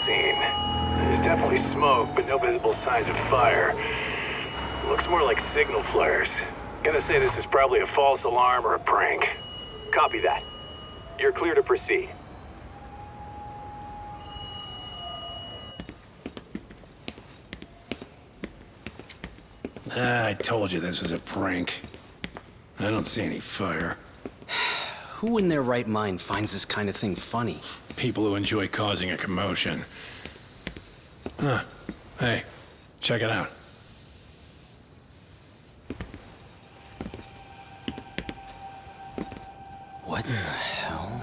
scene. There's definitely smoke, but no visible signs of fire. Looks more like signal flares. Gonna say this is probably a false alarm or a prank. Copy that. You're clear to proceed. I told you this was a prank. I don't see any fire. Who in their right mind finds this kind of thing funny? People who enjoy causing a commotion. Huh. Hey, check it out. What in the hell?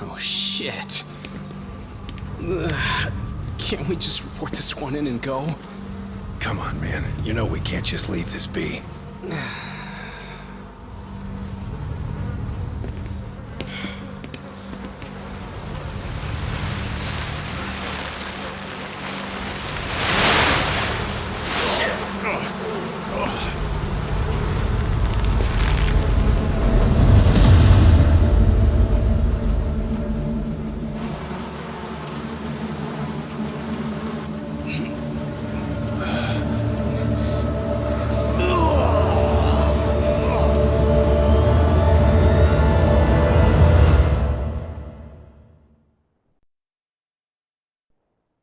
Oh, shit. Ugh. Can't we just report this one in and go? Come on, man. You know we can't just leave this be.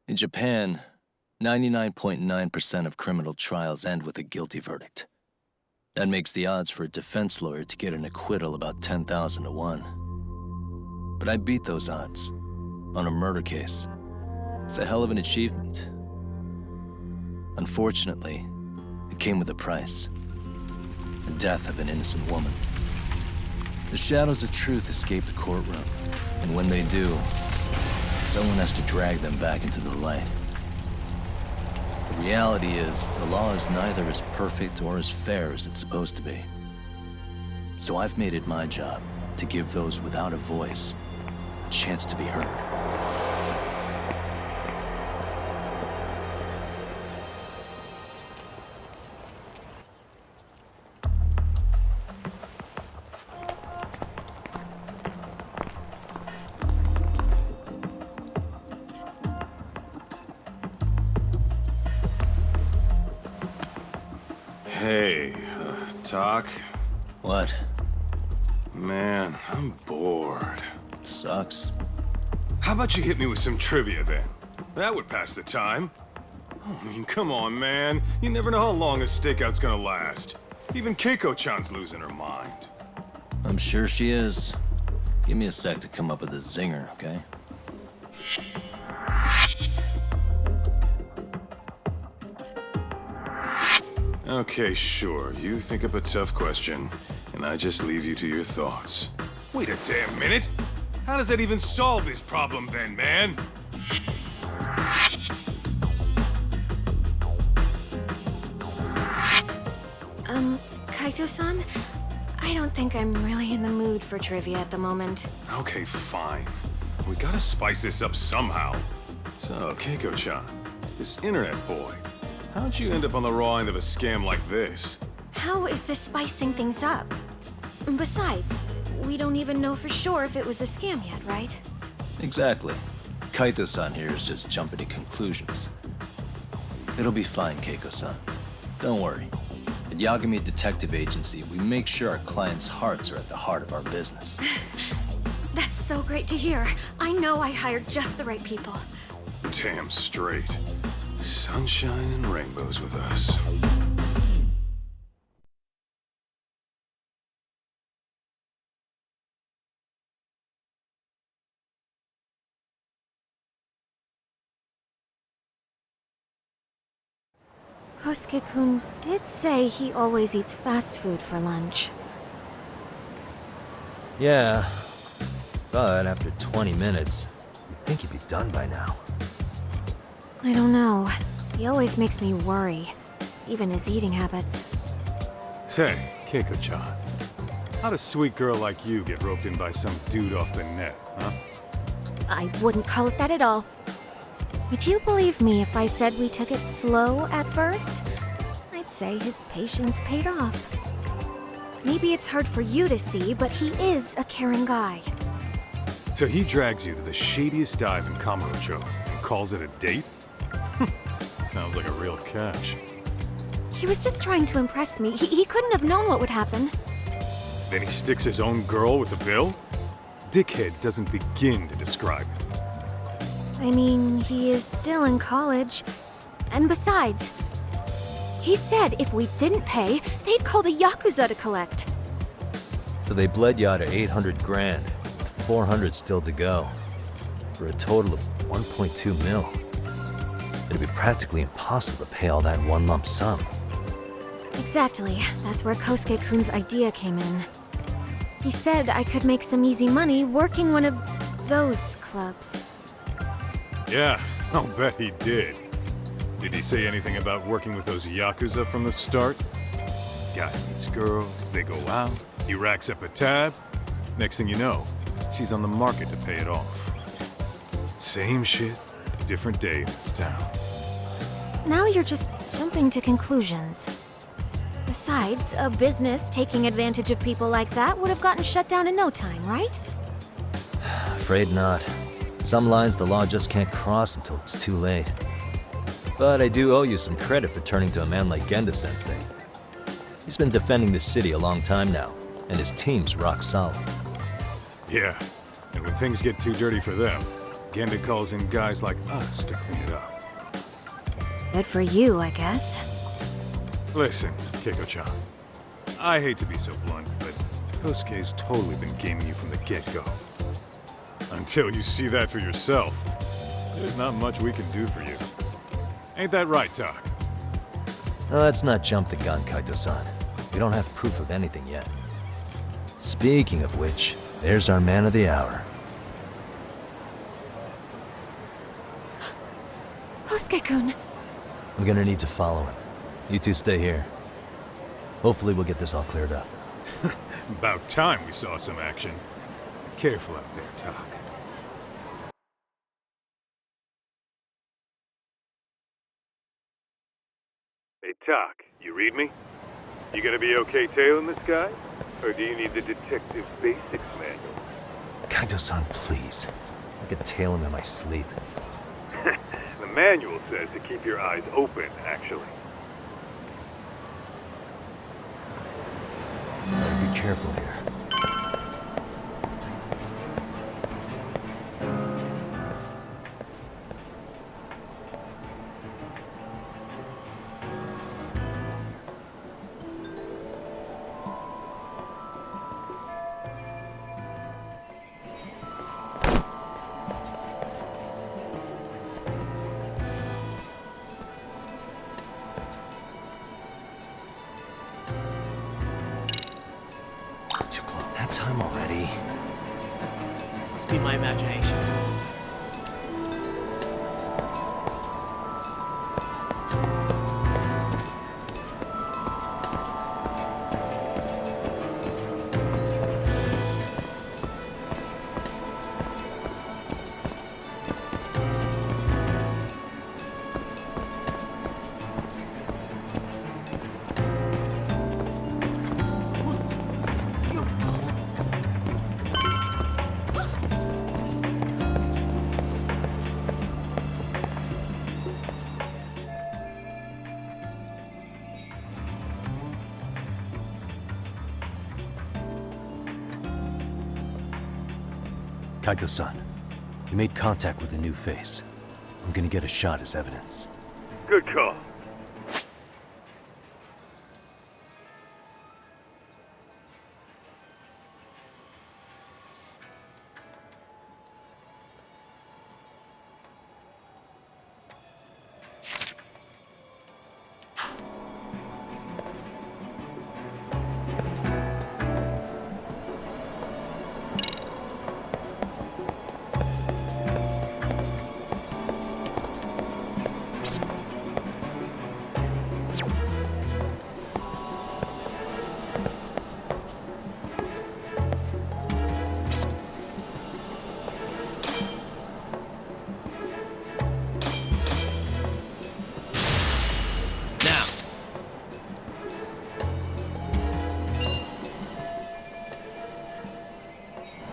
In Japan, 99.9% of criminal trials end with a guilty verdict. That makes the odds for a defense lawyer to get an acquittal about 10,000 to 1. But I beat those odds on a murder case. It's a hell of an achievement. Unfortunately, it came with a price. The death of an innocent woman. The shadows of truth escape the courtroom, and when they do, someone has to drag them back into the light. The reality is, the law is neither as perfect or as fair as it's supposed to be. So I've made it my job to give those without a voice a chance to be heard. Hey, Tak? What? Man, I'm bored. Sucks. How about you hit me with some trivia then? That would pass the time. Oh, I mean, come on, man. You never know how long a stakeout's gonna last. Even Keiko-chan's losing her mind. I'm sure she is. Give me a sec to come up with a zinger, okay? Okay, sure. You think up a tough question, and I just leave you to your thoughts. Wait a damn minute! How does that even solve this problem then, man? Kaito-san? I don't think I'm really in the mood for trivia at the moment. Okay, fine. We gotta spice this up somehow. So, Keiko-chan, this internet boy, how'd you end up on the raw end of a scam like this? How is this spicing things up? Besides, we don't even know for sure if it was a scam yet, right? Exactly. Kaito-san here is just jumping to conclusions. It'll be fine, Keiko-san. Don't worry. At Yagami Detective Agency, we make sure our clients' hearts are at the heart of our business. That's so great to hear. I know I hired just the right people. Damn straight. Sunshine and rainbows with us. Kosuke-kun did say he always eats fast food for lunch. Yeah, but after 20 minutes, you'd think he'd be done by now. I don't know. He always makes me worry, even his eating habits. Say, Keiko-chan, how'd a sweet girl like you get roped in by some dude off the net, huh? I wouldn't call it that at all. Would you believe me if I said we took it slow at first? I'd say his patience paid off. Maybe it's hard for you to see, but he is a caring guy. So he drags you to the shadiest dive in Kamurocho and calls it a date? Sounds like a real catch. He was just trying to impress me. He couldn't have known what would happen. Then he sticks his own girl with the bill? Dickhead doesn't begin to describe it. I mean, he is still in college. And besides, he said if we didn't pay, they'd call the Yakuza to collect. So they bled you out of 800 grand, with 400 still to go, for a total of 1.2 mil. It'd be practically impossible to pay all that in one lump sum. Exactly. That's where Kosuke-kun's idea came in. He said I could make some easy money working one of those clubs. Yeah, I'll bet he did. Did he say anything about working with those Yakuza from the start? Guy meets girl, they go out, he racks up a tab. Next thing you know, she's on the market to pay it off. Same shit, different day in this town. Now you're just jumping to conclusions. Besides, a business taking advantage of people like that would have gotten shut down in no time, right? Afraid not. Some lines the law just can't cross until it's too late. But I do owe you some credit for turning to a man like Genda-sensei. He's been defending this city a long time now, and his team's rock solid. Yeah, and when things get too dirty for them, Genda calls in guys like us to clean it up. Good for you, I guess. Listen, Keiko-chan, I hate to be so blunt, but Kosuke's totally been gaming you from the get-go. Until you see that for yourself, there's not much we can do for you. Ain't that right, Tak? No, let's not jump the gun, Kaito-san. We don't have proof of anything yet. Speaking of which, there's our man of the hour. Kosuke-kun. I'm gonna need to follow him. You two stay here. Hopefully we'll get this all cleared up. About time we saw some action. Careful out there, Tak. Hey, Tak, you read me? You gonna be okay tailing this guy? Or do you need the detective basics manual? Kaito-san, please. I could tail him in my sleep. The manual says to keep your eyes open, actually. Be careful here. Time already. Must be my imagination. Kaito-san, you made contact with a new face. I'm gonna get a shot as evidence. Good call.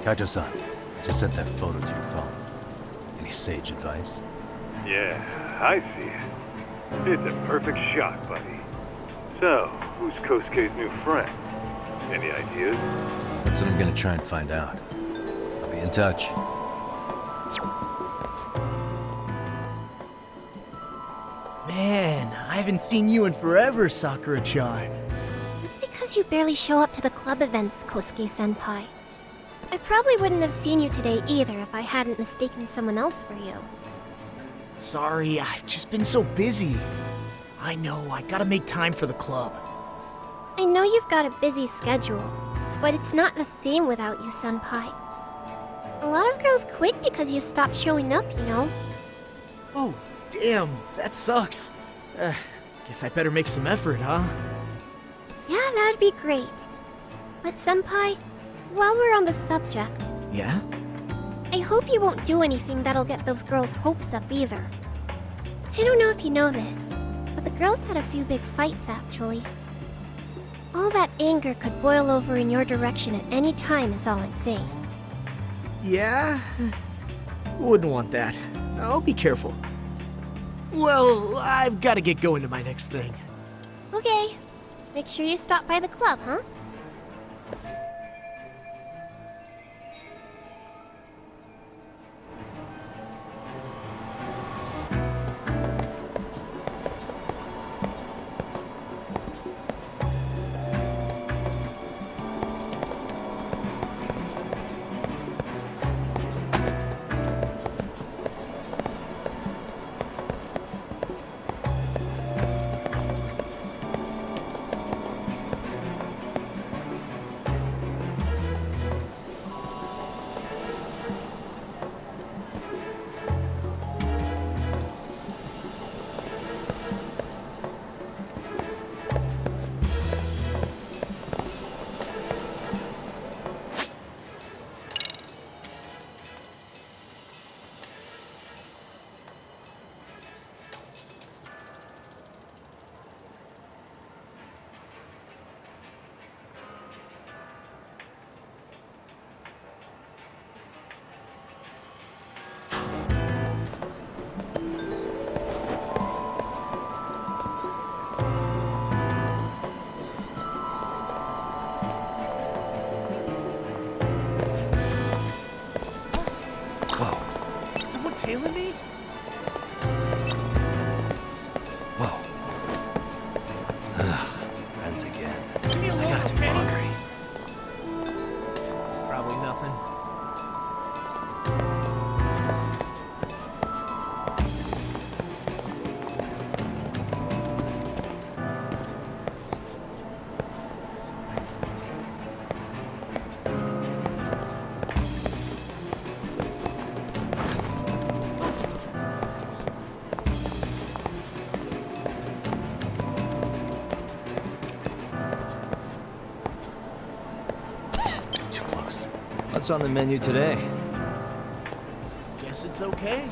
Kaito-san, just sent that photo to your phone. Any sage advice? Yeah, I see it. It's a perfect shot, buddy. So, who's Kosuke's new friend? Any ideas? That's what I'm gonna try and find out. I'll be in touch. Man, I haven't seen you in forever, Sakura-chan. It's because you barely show up to the club events, Kosuke-senpai. I probably wouldn't have seen you today either if I hadn't mistaken someone else for you. Sorry, I've just been so busy. I know, I gotta make time for the club. I know you've got a busy schedule, but it's not the same without you, senpai. A lot of girls quit because you stopped showing up, you know? Oh, damn, that sucks. Guess I better make some effort, huh? Yeah, that'd be great. But senpai, while we're on the subject, Yeah? I hope you won't do anything that'll get those girls' hopes up either. I don't know if you know this, but the girls had a few big fights actually. All that anger could boil over in your direction at any time is all I'm saying. Yeah? Wouldn't want that. I'll be careful. Well, I've gotta get going to my next thing. Okay. Make sure you stop by the club, huh? Tailing me? Whoa. Ugh, rent again. Give me a I look, got too Penny. hungry. Probably nothing. Too close. What's on the menu today? Guess it's okay.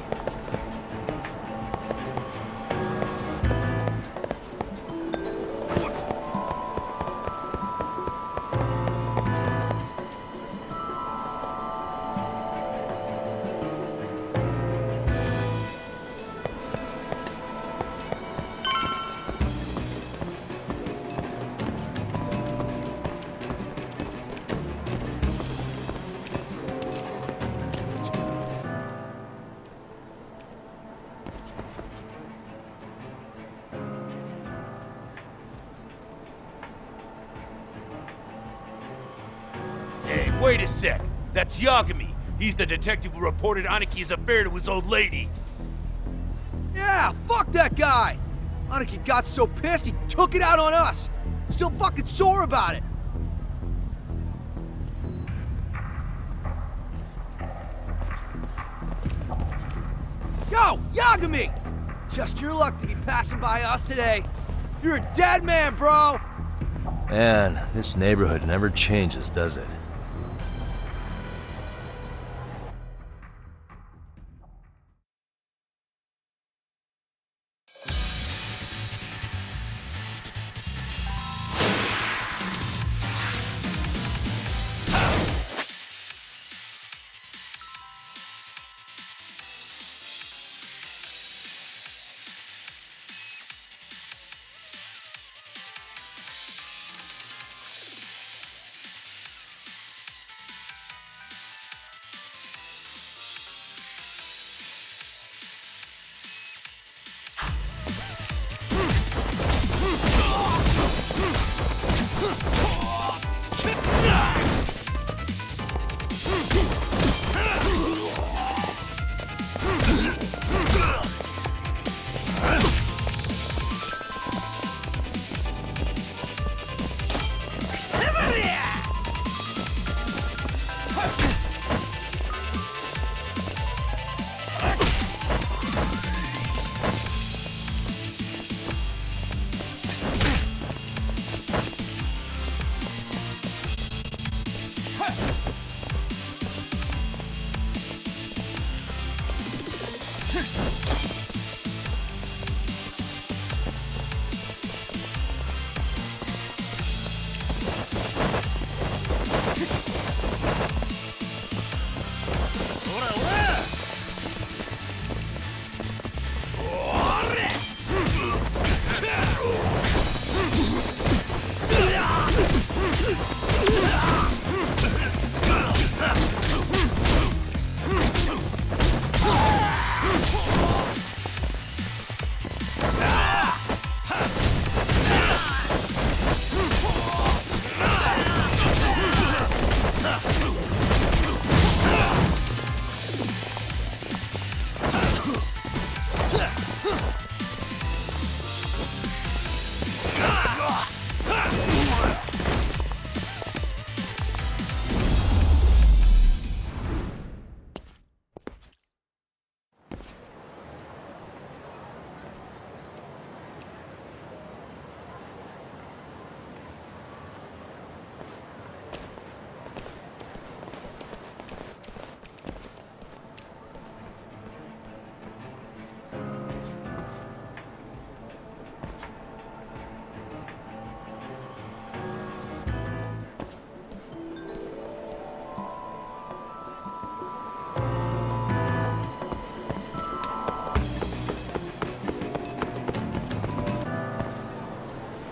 Hey, wait a sec. That's Yagami. He's the detective who reported Aniki's affair to his old lady. Yeah, fuck that guy! Aniki got so pissed he took it out on us! Still fucking sore about it! Yo, Yagami! Just your luck to be passing by us today. You're a dead man, bro! Man, this neighborhood never changes, does it?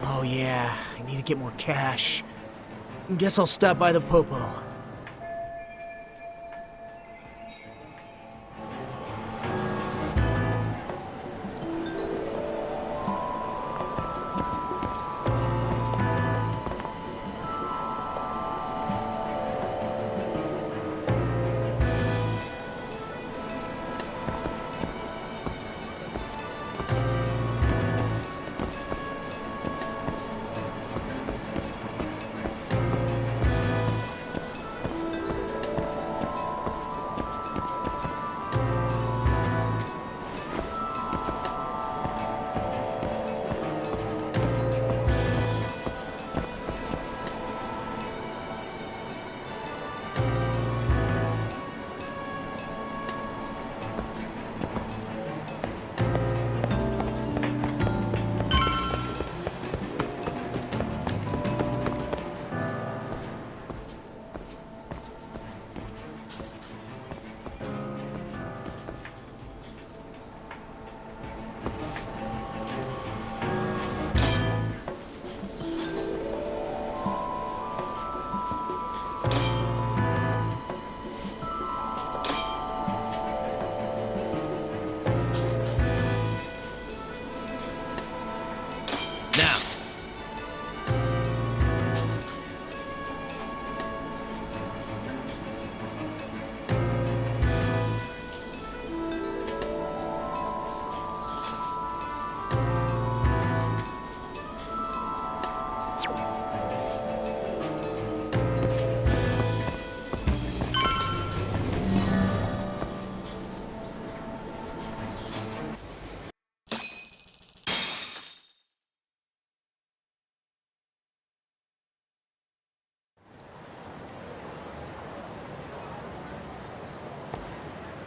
Oh yeah, I need to get more cash. Guess I'll stop by the Popo.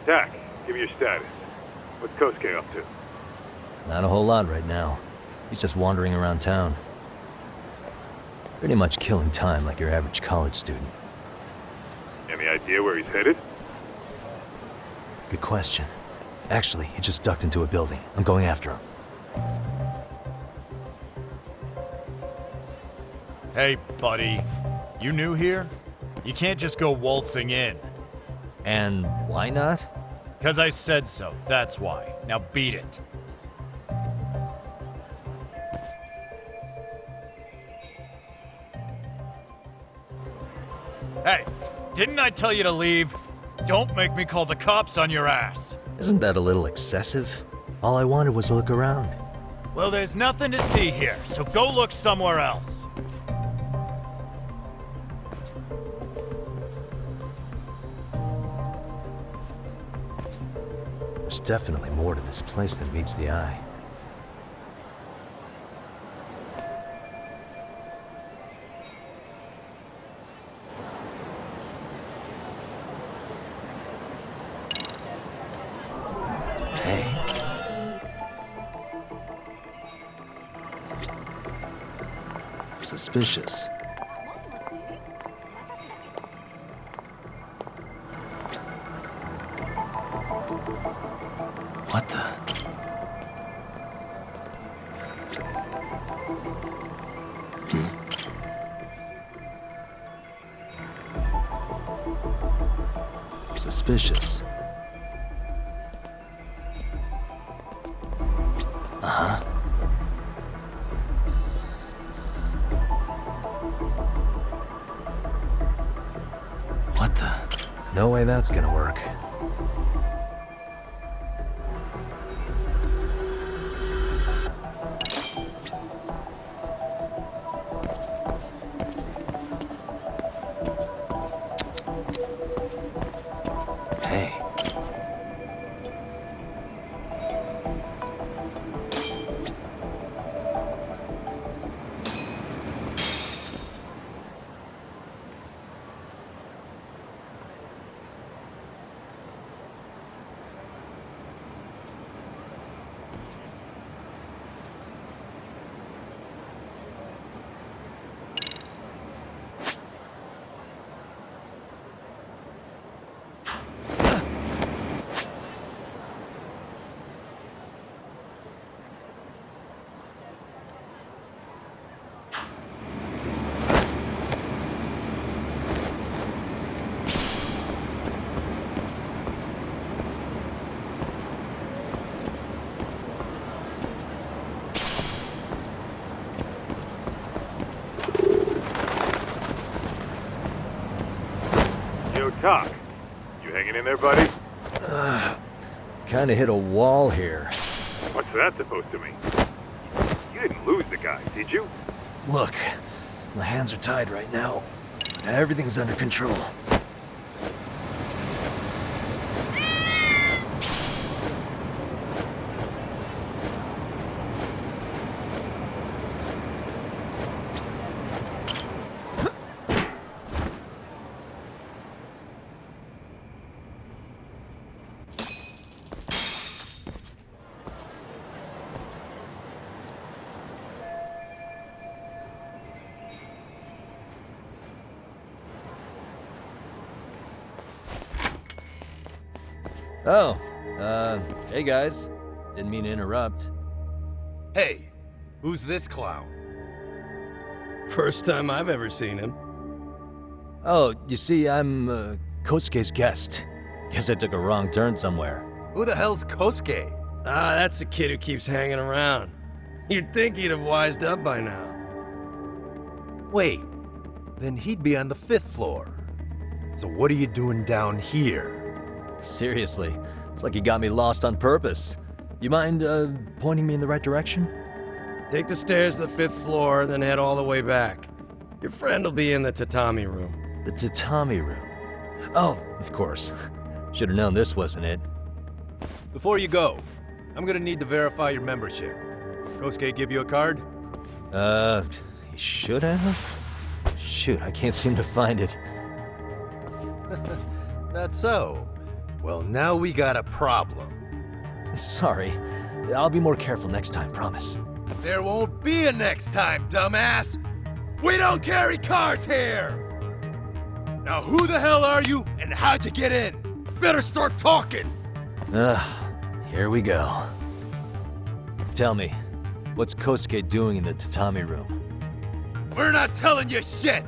Tak, give me your status. What's Kosuke up to? Not a whole lot right now. He's just wandering around town. Pretty much killing time like your average college student. Any idea where he's headed? Good question. Actually, he just ducked into a building. I'm going after him. Hey, buddy. You new here? You can't just go waltzing in. And why not? 'Cause I said so, that's why. Now beat it. Hey, didn't I tell you to leave? Don't make me call the cops on your ass. Isn't that a little excessive? All I wanted was to look around. Well, there's nothing to see here, so go look somewhere else. There's definitely more to this place than meets the eye. Hey. Suspicious. What the? Suspicious. Uh-huh. What the? No way that's gonna work. Hey. Talk. You hanging in there, buddy? Kinda hit a wall here. What's that supposed to mean? You didn't lose the guy, did you? Look, my hands are tied right now. Everything's under control. Oh, hey guys. Didn't mean to interrupt. Hey, who's this clown? First time I've ever seen him. Oh, you see, I'm, Kosuke's guest. Guess I took a wrong turn somewhere. Who the hell's Kosuke? Ah, that's the kid who keeps hanging around. You'd think he'd have wised up by now. Wait, then he'd be on the 5th floor. So what are you doing down here? Seriously, it's like you got me lost on purpose. You mind, pointing me in the right direction? Take the stairs to the 5th floor, then head all the way back. Your friend will be in the tatami room. The tatami room? Oh, of course. Should've known this wasn't it. Before you go, I'm gonna need to verify your membership. Kosuke give you a card? He should have? Shoot, I can't seem to find it. That's so. Well, now we got a problem. Sorry. I'll be more careful next time, promise. There won't be a next time, dumbass! We don't carry cards here! Now who the hell are you, and how'd you get in? Better start talking! Here we go. Tell me, what's Kosuke doing in the tatami room? We're not telling you shit!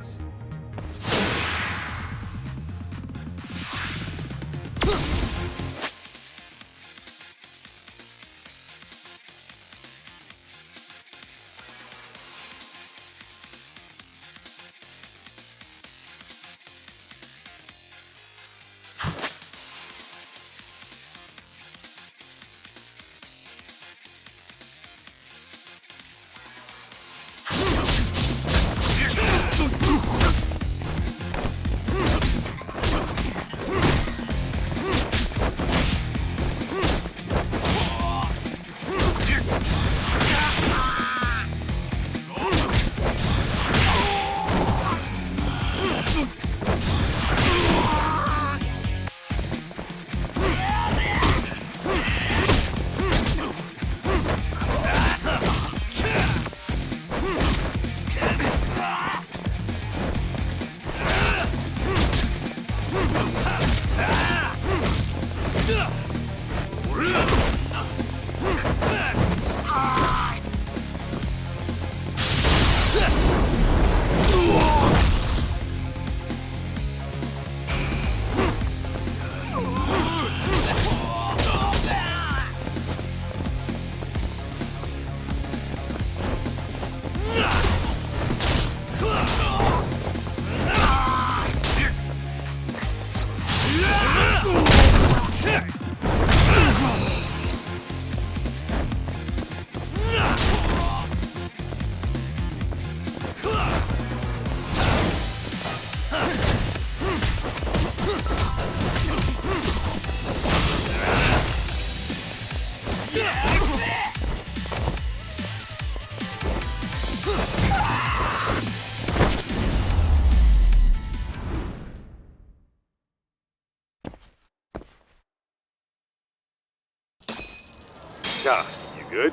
Doc, you good?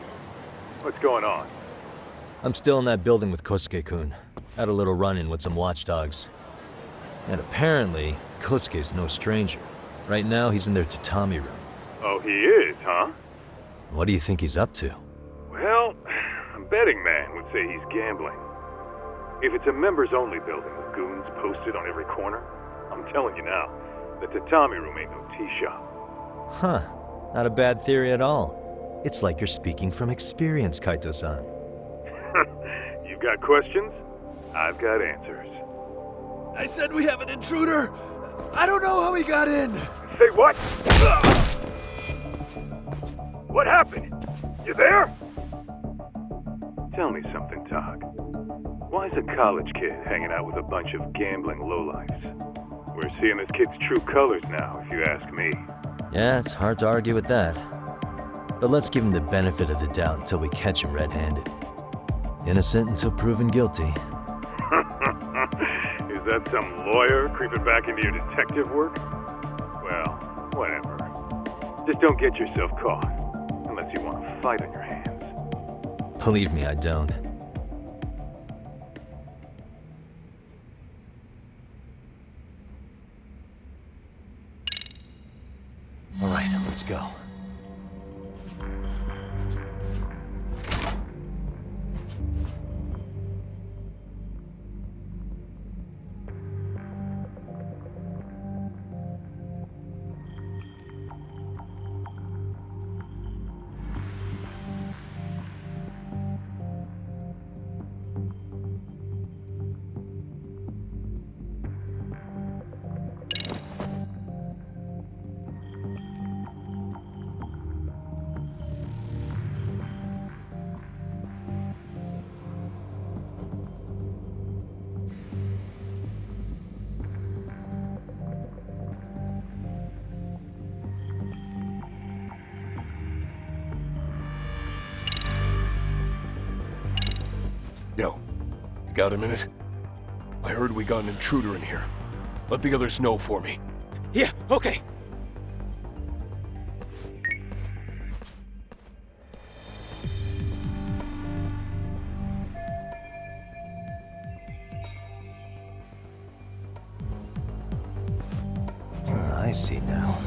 What's going on? I'm still in that building with Kosuke-kun. Had a little run-in with some watchdogs. And apparently, Kosuke's no stranger. Right now, he's in their tatami room. Oh, he is, huh? What do you think he's up to? Well, a betting man would say he's gambling. If it's a members-only building with goons posted on every corner, I'm telling you now, the tatami room ain't no tea shop. Huh. Not a bad theory at all. It's like you're speaking from experience, Kaito-san. You've got questions? I've got answers. I said we have an intruder! I don't know how he got in! Say what? What happened? You there? Tell me something, Tog. Why is a college kid hanging out with a bunch of gambling lowlifes? We're seeing this kid's true colors now, if you ask me. Yeah, it's hard to argue with that. But let's give him the benefit of the doubt until we catch him red-handed. Innocent until proven guilty. Is that some lawyer creeping back into your detective work? Well, whatever. Just don't get yourself caught. Unless you want a fight on your hands. Believe me, I don't. All right, let's go. Yo, you got a minute? I heard we got an intruder in here. Let the others know for me. Yeah, okay. I see now.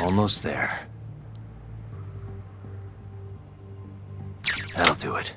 Almost there. That'll do it.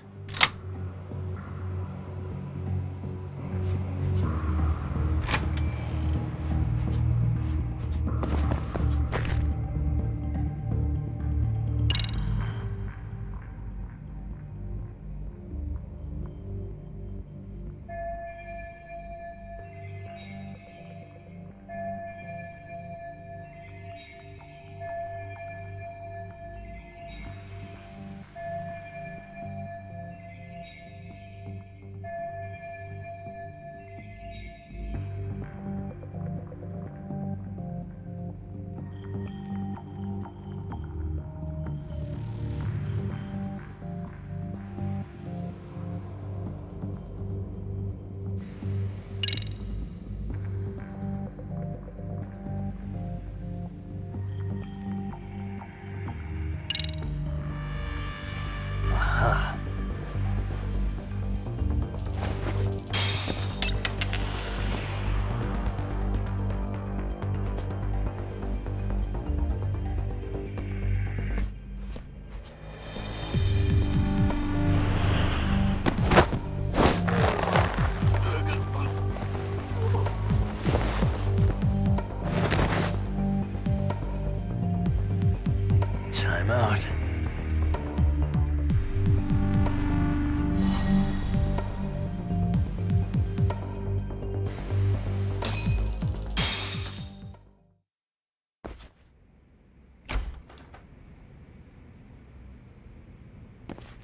Time out.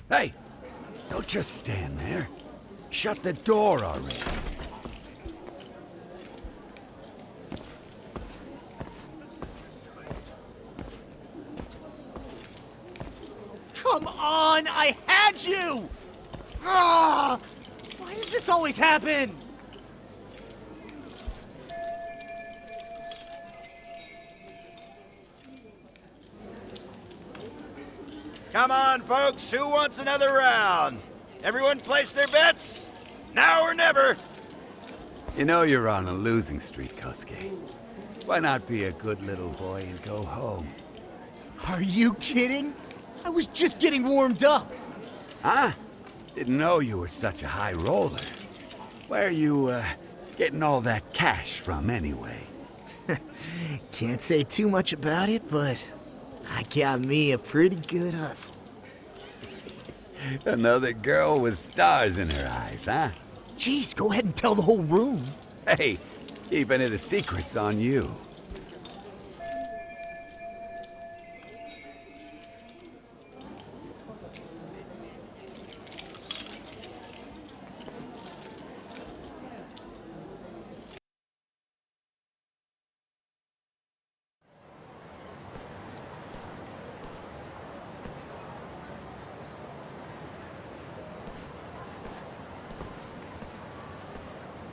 Hey! Don't just stand there. Shut the door already. Come on! I had you! Ah! Why does this always happen? Come on, folks. Who wants another round? Everyone place their bets? Now or never. You know you're on a losing streak, Kosuke. Why not be a good little boy and go home? Are you kidding? I was just getting warmed up. Huh? Didn't know you were such a high roller. Where are you, getting all that cash from, anyway? Can't say too much about it, but I got me a pretty good hustle. Another girl with stars in her eyes, huh? Jeez, go ahead and tell the whole room. Hey, keeping it a secret's on you.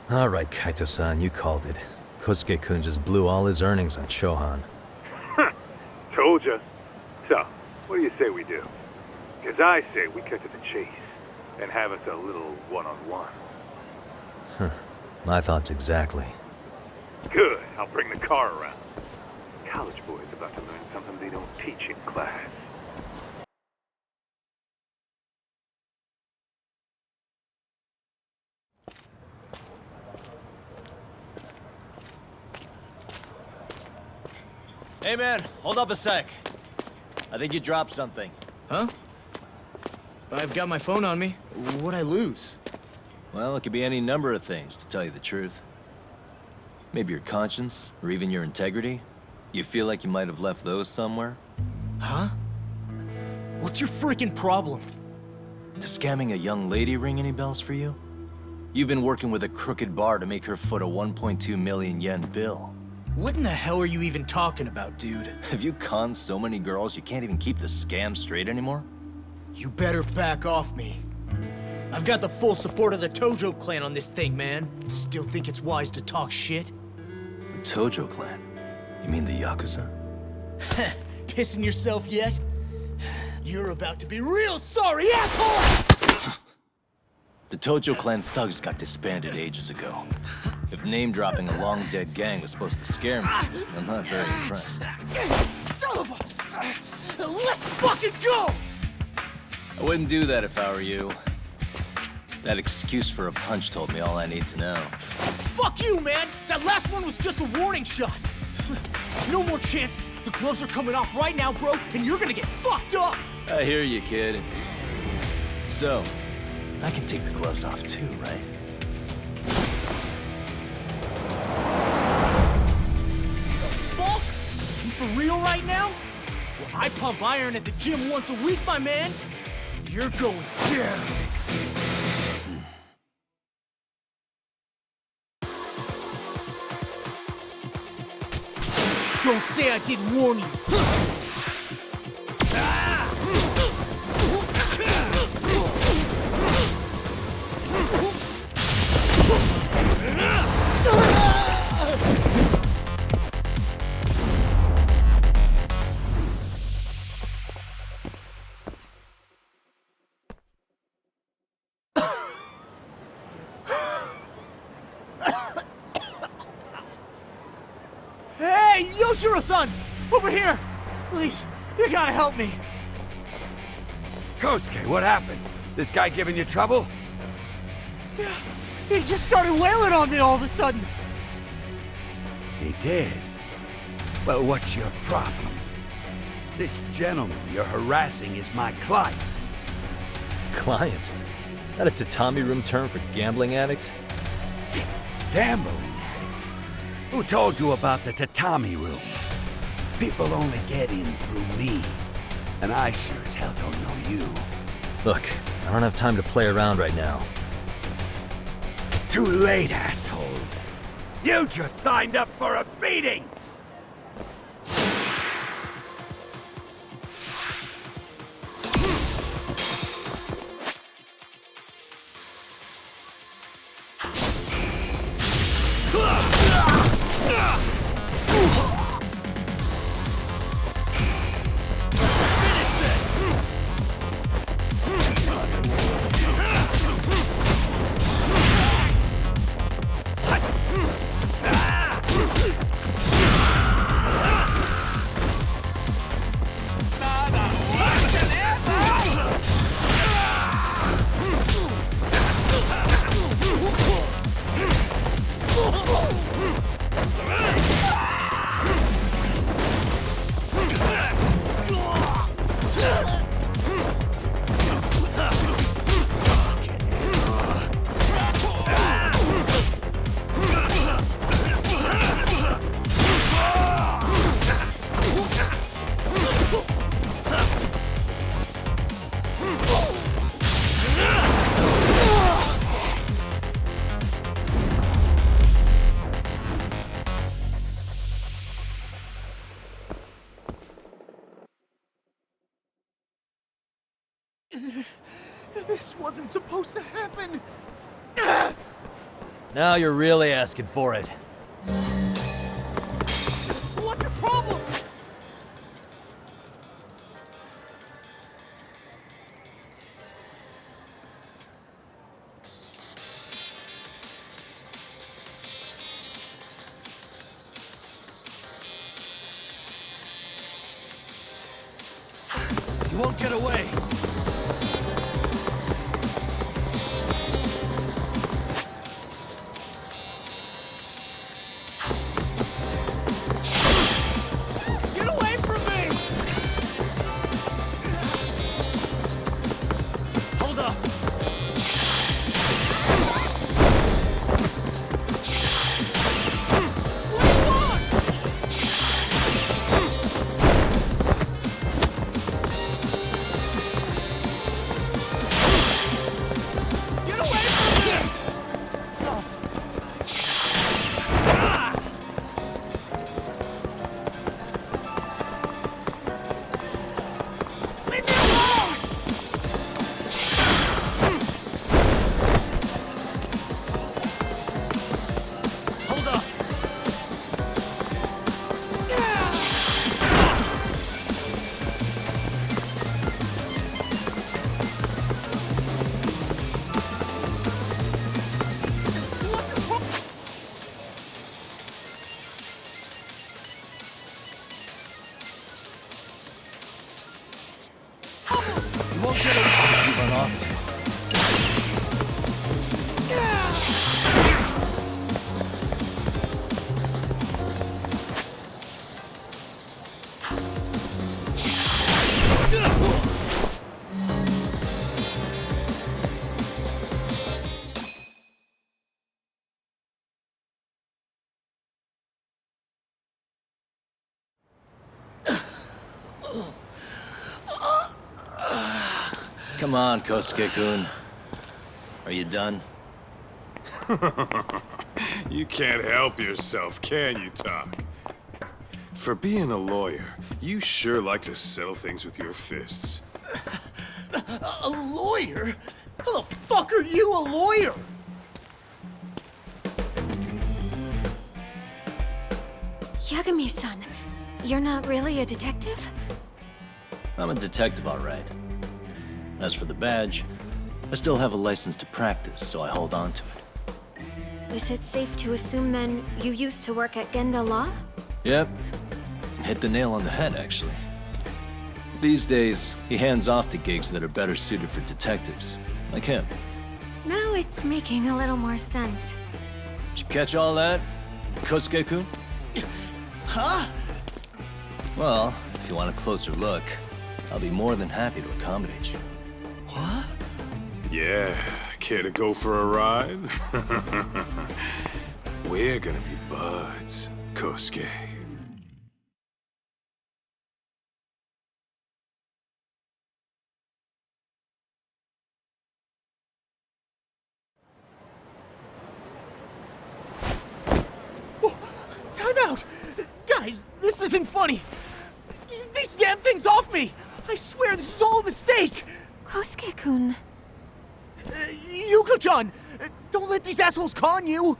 All right, Kaito-san, you called it. Kosuke-kun just blew all his earnings on Shohan. Told ya. So, what do you say we do? Because I say we cut to the chase and have us a little one-on-one. My thoughts exactly. Good. I'll bring the car around. College boys about to learn something they don't teach in class. Hey man, hold up a sec. I think you dropped something. Huh? I've got my phone on me. What'd I lose? Well, it could be any number of things, to tell you the truth. Maybe your conscience, or even your integrity. You feel like you might have left those somewhere? Huh? What's your freaking problem? Does scamming a young lady ring any bells for you? You've been working with a crooked bar to make her foot a 1.2 million yen bill. What in the hell are you even talking about, dude? Have you conned so many girls you can't even keep the scam straight anymore? You better back off me. I've got the full support of the Tojo clan on this thing, man. Still think it's wise to talk shit? The Tojo clan? You mean the Yakuza? Pissing yourself yet? You're about to be real sorry, asshole! The Tojo clan thugs got disbanded ages ago. If name-dropping a long-dead gang was supposed to scare me, I'm not very impressed. So son of a... Let's fucking go! I wouldn't do that if I were you. That excuse for a punch told me all I need to know. Fuck you, man! That last one was just a warning shot. No more chances. The gloves are coming off right now, bro, and you're gonna get fucked up! I hear you, kid. So, I can take the gloves off too, right? Fuck? You for real right now? Well, I pump iron at the gym once a week, my man. You're going down. Don't say I didn't warn you. Hey, Yoshiro-san! Over here! Please, you gotta help me. Kosuke, what happened? This guy giving you trouble? Yeah, he just started wailing on me all of a sudden. He did? Well, what's your problem? This gentleman you're harassing is my client. Client? That a tatami room term for gambling addict? Gambling addict? Who told you about the tatami room? People only get in through me. And I sure as hell don't know you. Look, I don't have time to play around right now. Too late, asshole. You just signed up for a beating! This wasn't supposed to happen. Now you're really asking for it. What's your problem? You won't get away. Get away from me! Hold up. Come on, Kosuke-kun. Are you done? You can't help yourself, can you, Tak? For being a lawyer, you sure like to settle things with your fists. A lawyer? How the fuck are you a lawyer? Yagami-san, you're not really a detective? I'm a detective, all right. As for the badge, I still have a license to practice, so I hold on to it. Is it safe to assume then you used to work at Genda Law? Yep. Hit the nail on the head, actually. These days, he hands off to gigs that are better suited for detectives, like him. Now it's making a little more sense. Did you catch all that, Kosuke-kun? Huh? Well, if you want a closer look, I'll be more than happy to accommodate you. What? Yeah, care to go for a ride? We're gonna be buds, Kosuke. Time out! Guys, this isn't funny! These damn things off me! I swear this is all a mistake! Kosuke-kun. Yuko-chan! Don't let these assholes con you!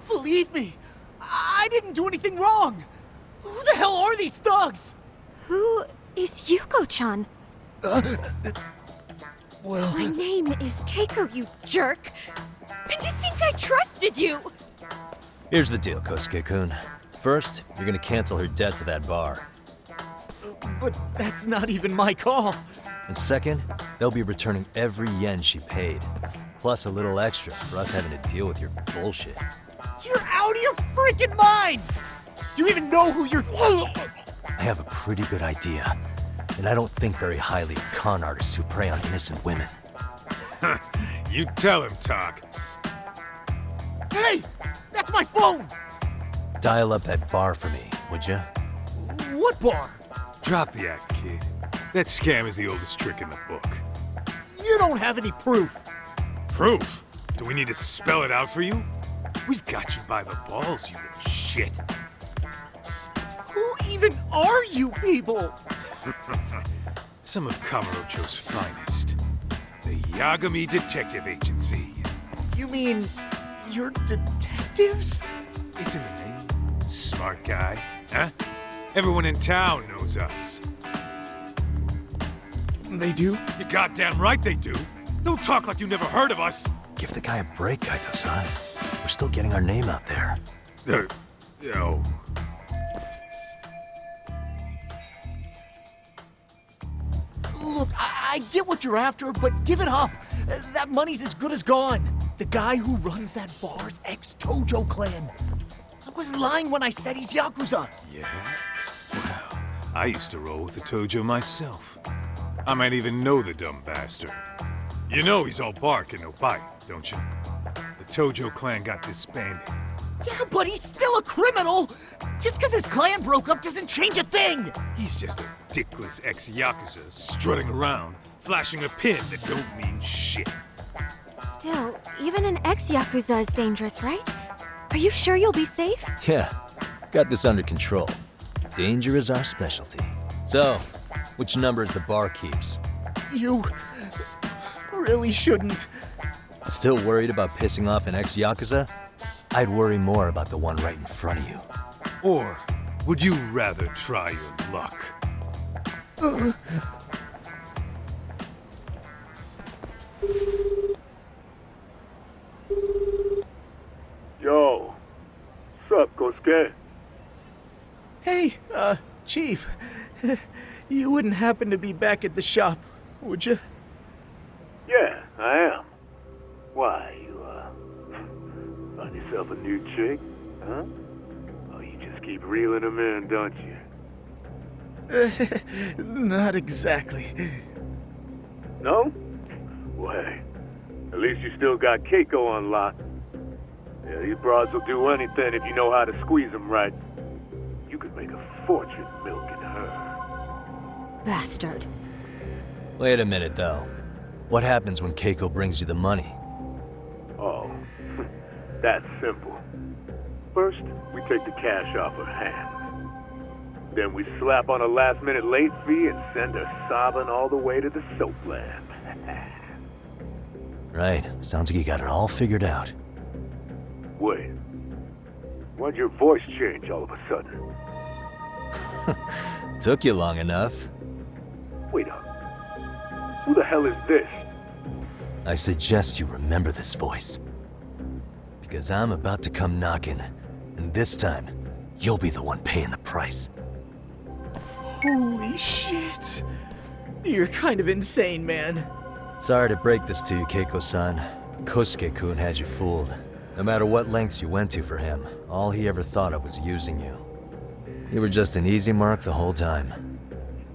Believe me, I didn't do anything wrong! Who the hell are these thugs? Who is Yuko-chan? Well... My name is Keiko, you jerk! And to think I trusted you! Here's the deal, Kosuke-kun. First, you're gonna cancel her debt to that bar. But that's not even my call. And second, they'll be returning every yen she paid. Plus a little extra for us having to deal with your bullshit. You're out of your freaking mind! Do you even know who you're... I have a pretty good idea. And I don't think very highly of con artists who prey on innocent women. You tell him, Tak. Hey! That's my phone! Dial up that bar for me, would ya? What bar? Drop the act, kid. That scam is the oldest trick in the book. You don't have any proof. Proof? Do we need to spell it out for you? We've got you by the balls, you little shit. Who even are you people? Some of Kamurocho's finest. The Yagami Detective Agency. You mean... you're detectives? It's in the name. Smart guy, huh? Everyone in town knows us. They do? You're goddamn right they do. Don't talk like you never heard of us. Give the guy a break, Kaito-san. We're still getting our name out there. No. Look, I get what you're after, but give it up. That money's as good as gone. The guy who runs that bar's ex-Tojo clan. I wasn't lying when I said he's Yakuza. Yeah? Well, I used to roll with the Tojo myself. I might even know the dumb bastard. You know he's all bark and no bite, don't you? The Tojo clan got disbanded. Yeah, but he's still a criminal! Just because his clan broke up doesn't change a thing! He's just a dickless ex-Yakuza strutting around, flashing a pin that don't mean shit. Still, even an ex-Yakuza is dangerous, right? Are you sure you'll be safe? Yeah, got this under control. Danger is our specialty. So, which numbers the bar keeps? You... really shouldn't. Still worried about pissing off an ex-Yakuza? I'd worry more about the one right in front of you. Or would you rather try your luck? Yo, sup, Kosuke? Hey, Chief. You wouldn't happen to be back at the shop, would you? Yeah, I am. Why, you, find yourself a new chick, huh? Oh, you just keep reeling them in, don't you? Not exactly. No? Well, hey, at least you still got Keiko on lock. Yeah, these broads will do anything if you know how to squeeze them right. You could make a fortune milking her. Bastard. Wait a minute, though. What happens when Keiko brings you the money? Oh, that's simple. First, we take the cash off her hand. Then we slap on a last-minute late fee and send her sobbing all the way to the soap lab. Right. Sounds like you got it all figured out. Wait. Why'd your voice change all of a sudden? Took you long enough. Wait up. Who the hell is this? I suggest you remember this voice. Because I'm about to come knocking, and this time, you'll be the one paying the price. Holy shit. You're kind of insane, man. Sorry to break this to you, Keiko-san. Kosuke-kun had you fooled. No matter what lengths you went to for him, all he ever thought of was using you. You were just an easy mark the whole time.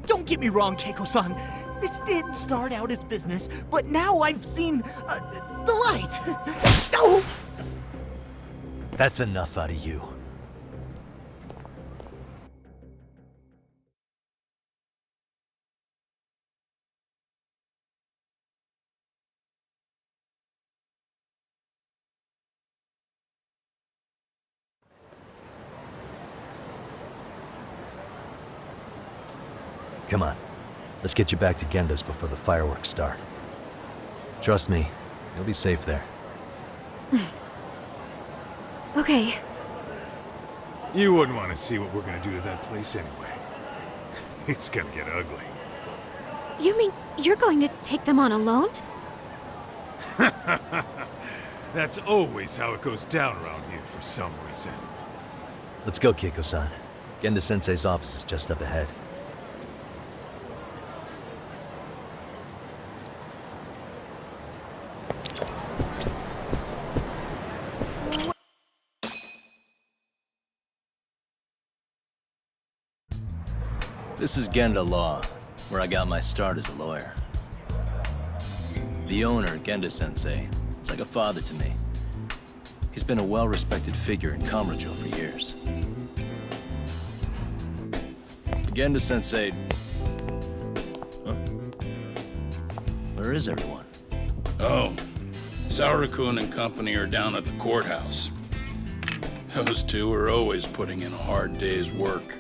Don't get me wrong, Keiko-san. This did start out as business, but now I've seen the light. No! That's enough out of you. Come on, let's get you back to Genda's before the fireworks start. Trust me, you'll be safe there. Okay. You wouldn't want to see what we're gonna do to that place anyway. It's gonna get ugly. You mean you're going to take them on alone? That's always how it goes down around here for some reason. Let's go, Keiko-san. Genda-sensei's office is just up ahead. This is Genda Law, where I got my start as a lawyer. The owner, Genda-sensei, is like a father to me. He's been a well-respected figure in Kamurocho for years. Genda-sensei... Huh? Where is everyone? Oh, Saura-kun and company are down at the courthouse. Those two are always putting in a hard day's work.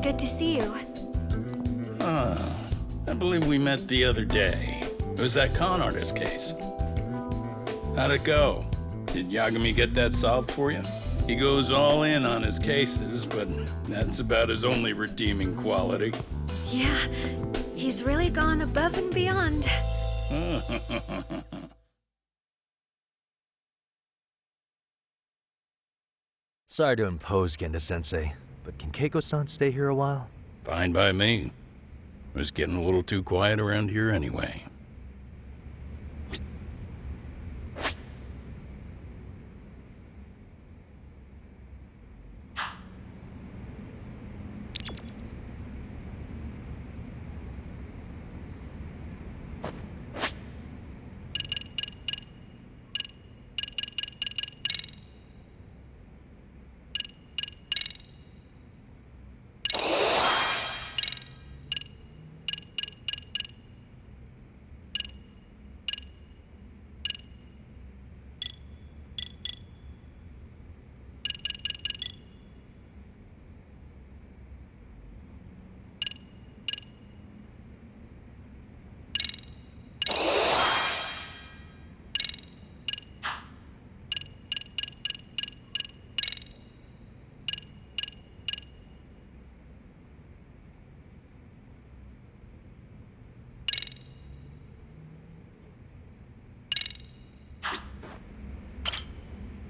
Good to see you. I believe we met the other day. It was that con artist case. How'd it go? Did Yagami get that solved for you? He goes all in on his cases, but that's about his only redeeming quality. Yeah, he's really gone above and beyond. Sorry to impose, Genda-sensei, but can Keiko-san stay here a while? Fine by me. It was getting a little too quiet around here anyway.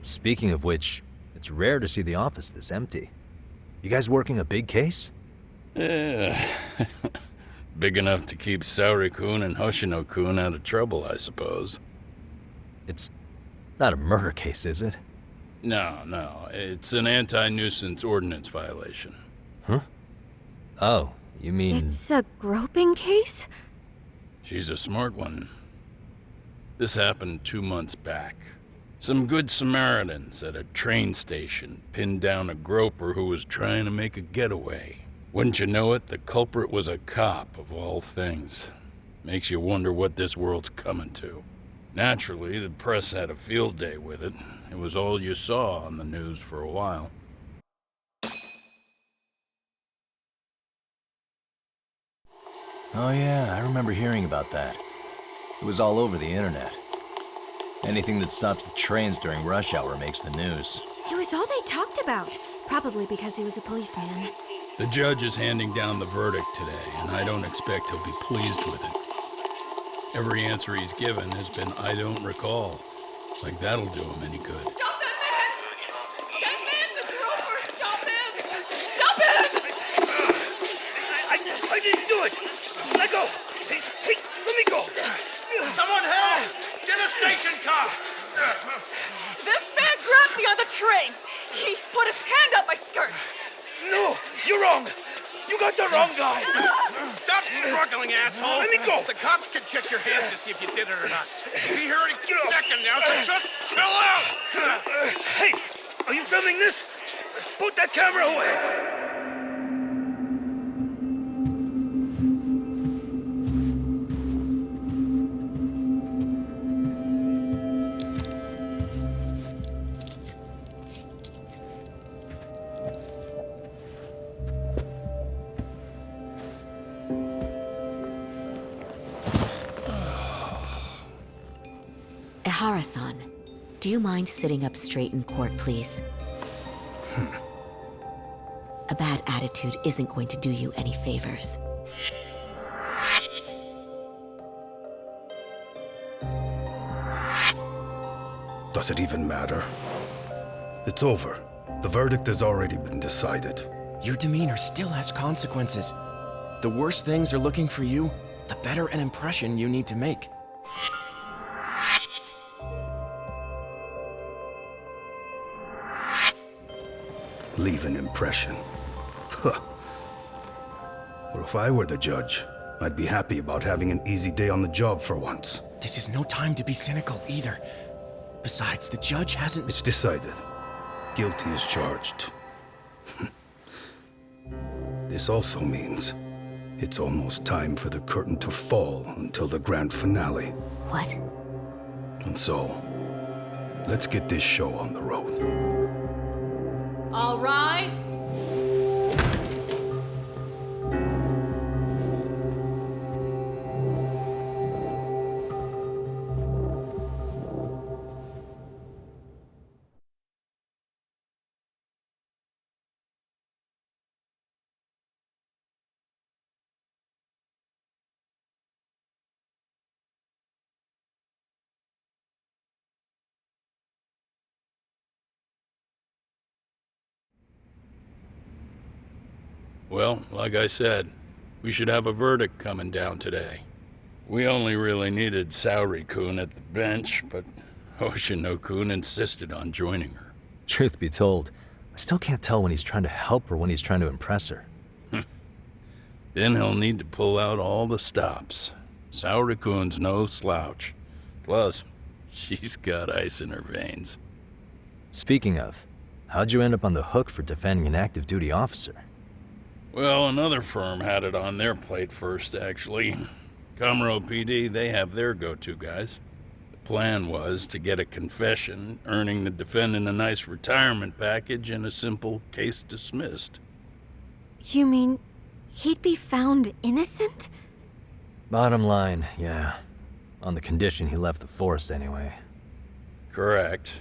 Speaking of which, it's rare to see the office this empty. You guys working a big case? Yeah. Big enough to keep Saori-kun and Hoshino-kun out of trouble, I suppose. It's not a murder case, is it? No. It's an anti-nuisance ordinance violation. Huh? Oh, you mean... It's a groping case? She's a smart one. This happened 2 months back. Some good Samaritans at a train station pinned down a groper who was trying to make a getaway. Wouldn't you know it, the culprit was a cop, of all things. Makes you wonder what this world's coming to. Naturally, the press had a field day with it. It was all you saw on the news for a while. Oh yeah, I remember hearing about that. It was all over the internet. Anything that stops the trains during rush hour makes the news. It was all they talked about. Probably because he was a policeman. The judge is handing down the verdict today, and I don't expect he'll be pleased with it. Every answer he's given has been, I don't recall. Like that'll do him any good. Stop that man! That man's a groper! Stop him! Stop him! I didn't do it! Let go! Hey, let me go! Someone help! Get a station car! This man grabbed me on the train! He put his hand up my skirt! No! You're wrong! You got the wrong guy! Stop struggling, asshole! Let me go! The cops can check your hands to see if you did it or not. We'll be here any second now, so just chill out! Hey! Are you filming this? Put that camera away! Ahara-san, do you mind sitting up straight in court, please? A bad attitude isn't going to do you any favors. Does it even matter? It's over. The verdict has already been decided. Your demeanor still has consequences. The worse things are looking for you, the better an impression you need to make. Leave an impression. Huh. Well, if I were the judge, I'd be happy about having an easy day on the job for once. This is no time to be cynical either. Besides, the judge hasn't... It's decided. Guilty is charged. This also means it's almost time for the curtain to fall until the grand finale. What? And so, let's get this show on the road. All rise. Well, like I said, we should have a verdict coming down today. We only really needed Saori-kun at the bench, but Hoshino-kun insisted on joining her. Truth be told, I still can't tell when he's trying to help or when he's trying to impress her. Then he'll need to pull out all the stops. Saori-kun's no slouch. Plus, she's got ice in her veins. Speaking of, how'd you end up on the hook for defending an active duty officer? Well, another firm had it on their plate first, actually. Komuro PD, they have their go-to guys. The plan was to get a confession, earning the defendant a nice retirement package and a simple case dismissed. You mean he'd be found innocent? Bottom line, yeah. On the condition he left the force anyway. Correct.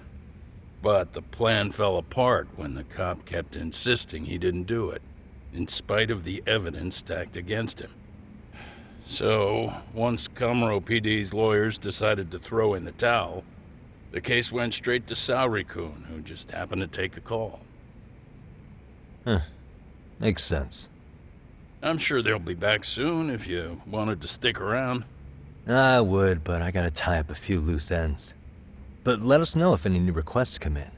But the plan fell apart when the cop kept insisting he didn't do it, in spite of the evidence stacked against him. So, once Komuro PD's lawyers decided to throw in the towel, the case went straight to Saori-kun, who just happened to take the call. Huh. Makes sense. I'm sure they'll be back soon if you wanted to stick around. I would, but I gotta tie up a few loose ends. But let us know if any new requests come in.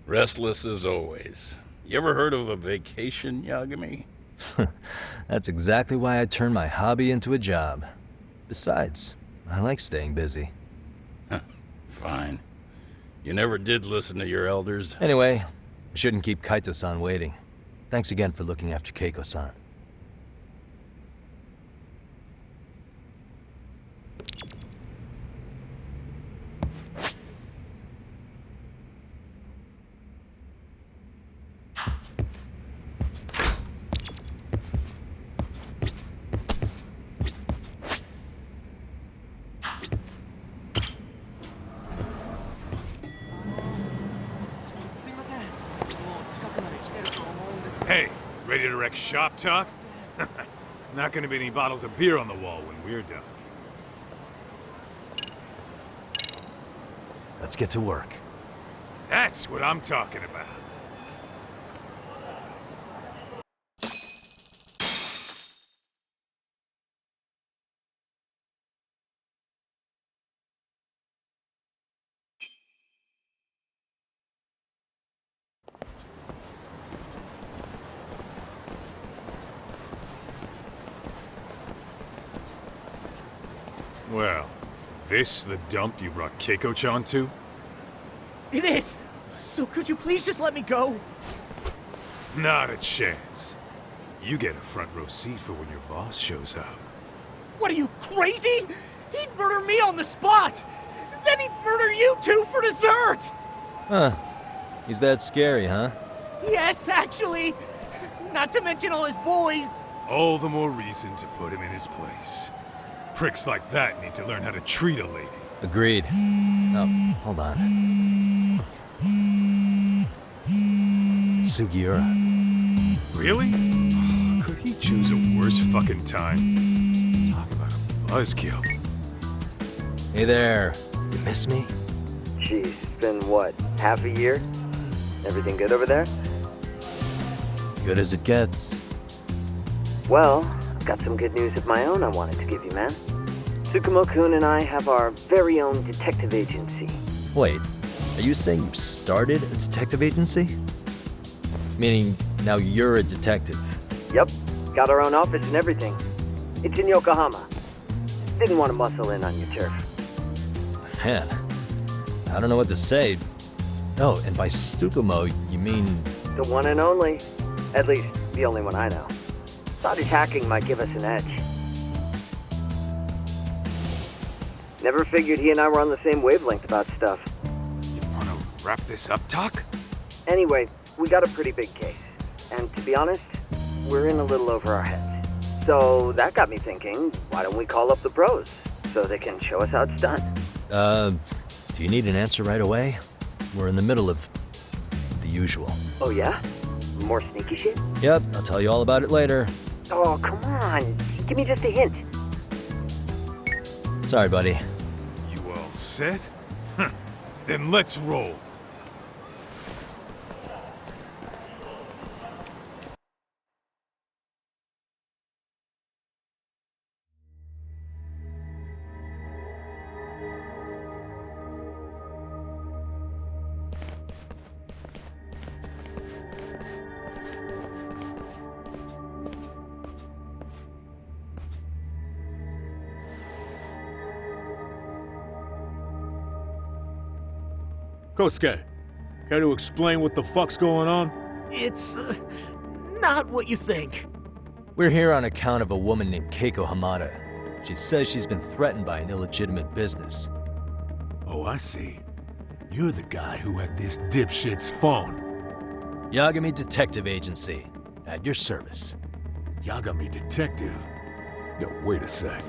Restless as always. You ever heard of a vacation, Yagami? That's exactly why I turned my hobby into a job. Besides, I like staying busy. Fine. You never did listen to your elders. Anyway, I shouldn't keep Kaito-san waiting. Thanks again for looking after Keiko-san. Hey, ready to wreck shop talk? Not gonna be any bottles of beer on the wall when we're done. Let's get to work. That's what I'm talking about. Well, this the dump you brought Keiko-chan to? It is! So could you please just let me go? Not a chance. You get a front row seat for when your boss shows up. What are you, crazy? He'd murder me on the spot! Then he'd murder you two for dessert! Huh. He's that scary, huh? Yes, actually. Not to mention all his boys. All the more reason to put him in his place. Pricks like that need to learn how to treat a lady. Agreed. Oh, hold on. Sugiura. Really? Could he choose a worse fucking time? Talk about a buzzkill. Hey there. You miss me? Jeez, it's been what, half a year? Everything good over there? Good as it gets. Well, I've got some good news of my own I wanted to give you, man. Tsukumo-kun and I have our very own detective agency. Wait, are you saying you started a detective agency? Meaning, now you're a detective? Yep, got our own office and everything. It's in Yokohama. Didn't want to muscle in on your turf. Man, I don't know what to say. Oh, and by Tsukumo, you mean... The one and only. At least, the only one I know. Thought his hacking might give us an edge. Never figured he and I were on the same wavelength about stuff. You wanna wrap this up, Doc? Anyway, we got a pretty big case. And to be honest, we're in a little over our heads. So that got me thinking, why don't we call up the pros so they can show us how it's done? Do you need an answer right away? We're in the middle of the usual. Oh yeah? More sneaky shit? Yep, I'll tell you all about it later. Oh, come on. Give me just a hint. Sorry, buddy. You all set? Then let's roll. Kosuke, care to explain what the fuck's going on? It's, not what you think. We're here on account of a woman named Keiko Hamada. She says she's been threatened by an illegitimate business. Oh, I see. You're the guy who had this dipshit's phone. Yagami Detective Agency. At your service. Yagami Detective? Yo, wait a sec.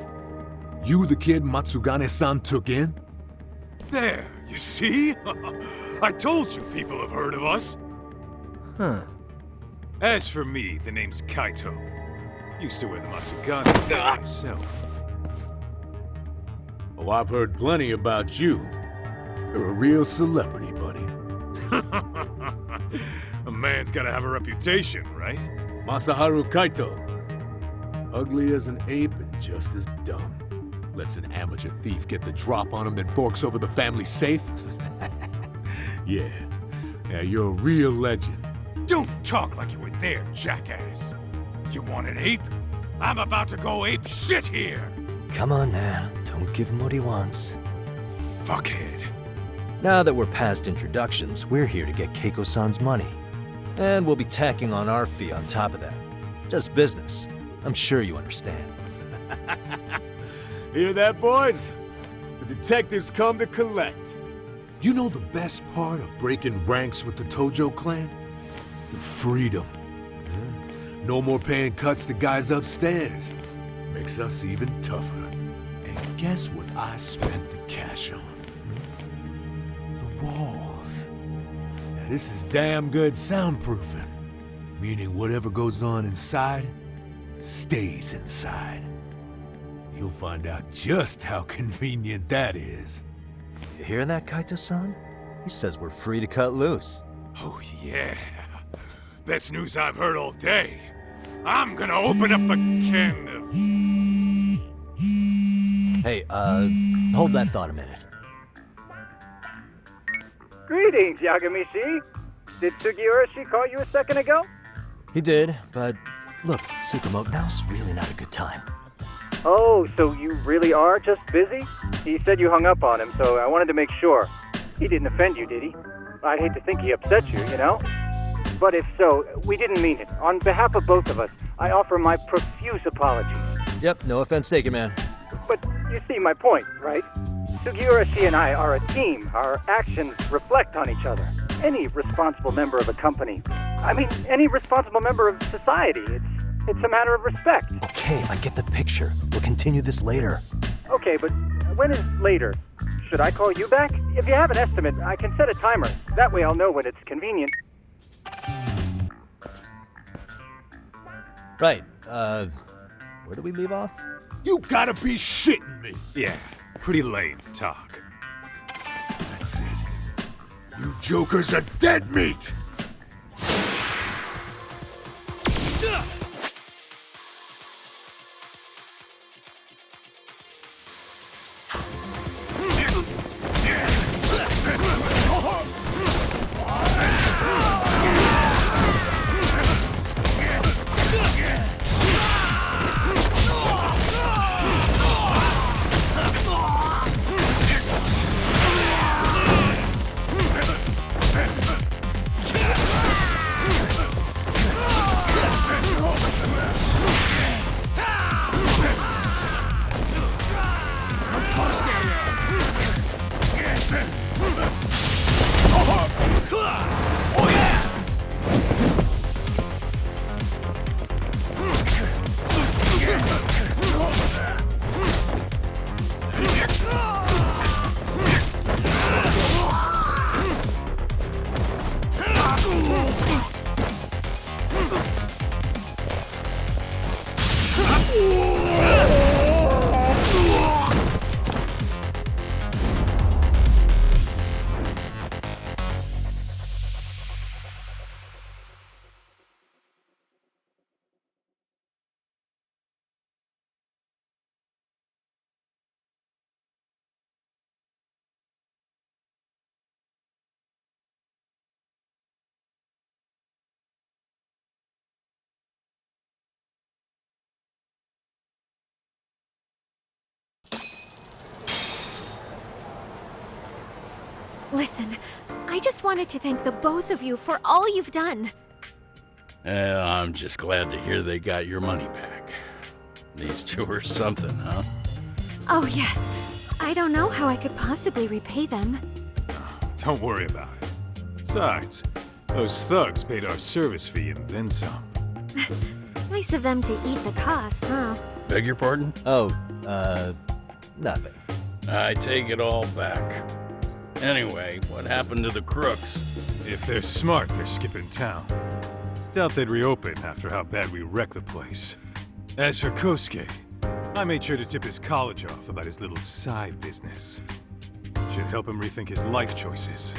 You the kid Matsugane-san took in? There, you see? I told you people have heard of us. Huh. As for me, the name's Kaito. Used to wear the Matsugane myself. Oh, I've heard plenty about you. You're a real celebrity, buddy. A man's gotta have a reputation, right? Masaharu Kaito. Ugly as an ape and just as dumb. Lets an amateur thief get the drop on him, then forks over the family safe? Yeah, you're a real legend. Don't talk like you were there, jackass. You want an ape? I'm about to go ape shit here. Come on, man. Don't give him what he wants. Fuckhead. Now that we're past introductions, we're here to get Keiko-san's money. And we'll be tacking on our fee on top of that. Just business. I'm sure you understand. Hear that, boys? The detectives come to collect. You know the best part of breaking ranks with the Tojo clan? The freedom. Yeah. No more paying cuts to guys upstairs. Makes us even tougher. And guess what I spent the cash on? The walls. Now this is damn good soundproofing. Meaning whatever goes on inside, stays inside. You'll find out just how convenient that is. You hear that, Kaito-san? He says we're free to cut loose. Oh, yeah. Best news I've heard all day. I'm gonna open up a can of... Hey, hold that thought a minute. Greetings, Yagami-shi. Did Sugiura-shi call you a second ago? He did, but look, Tsukumo, now's really not a good time. Oh, so you really are just busy? He said you hung up on him, so I wanted to make sure. He didn't offend you, did he? I'd hate to think he upset you, you know? But if so, we didn't mean it. On behalf of both of us, I offer my profuse apologies. Yep, no offense taken, man. But you see my point, right? Sugiura-shi and I are a team. Our actions reflect on each other. Any responsible member of a company, any responsible member of society, it's a matter of respect. Okay, I get the picture. We'll continue this later. Okay, but when is later? Should I call you back? If you have an estimate, I can set a timer. That way I'll know when it's convenient. Right, where do we leave off? You gotta be shitting me! Yeah, pretty lame talk. That's it. You jokers are dead meat! Listen, I just wanted to thank the both of you for all you've done. I'm just glad to hear they got your money back. These two are something, huh? Oh, yes. I don't know how I could possibly repay them. Don't worry about it. Besides, those thugs paid our service fee and then some. Nice of them to eat the cost, huh? Beg your pardon? Oh, nothing. I take it all back. Anyway, what happened to the crooks? If they're smart, they're skipping town. Doubt they'd reopen after how bad we wrecked the place. As for Kosuke, I made sure to tip his college off about his little side business. Should help him rethink his life choices.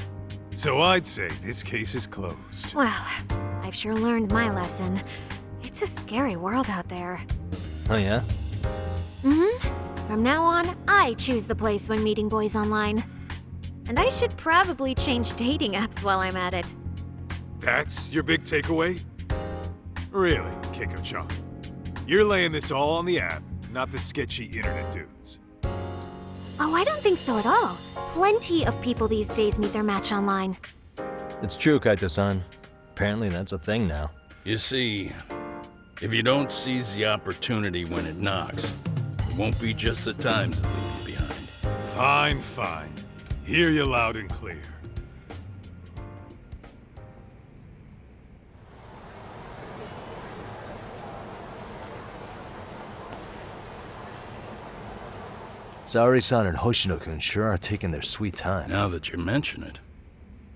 So I'd say this case is closed. Well, I've sure learned my lesson. It's a scary world out there. Oh, yeah? Mm-hmm. From now on, I choose the place when meeting boys online. And I should probably change dating apps while I'm at it. That's your big takeaway? Really, Keiko-chan? You're laying this all on the app, not the sketchy internet dudes. Oh, I don't think so at all. Plenty of people these days meet their match online. It's true, Kaito-san. Apparently that's a thing now. You see, if you don't seize the opportunity when it knocks, it won't be just the times that leave you behind. Fine, fine. Hear you loud and clear. Saori-san and Hoshino-kun sure are taking their sweet time. Now that you mention it,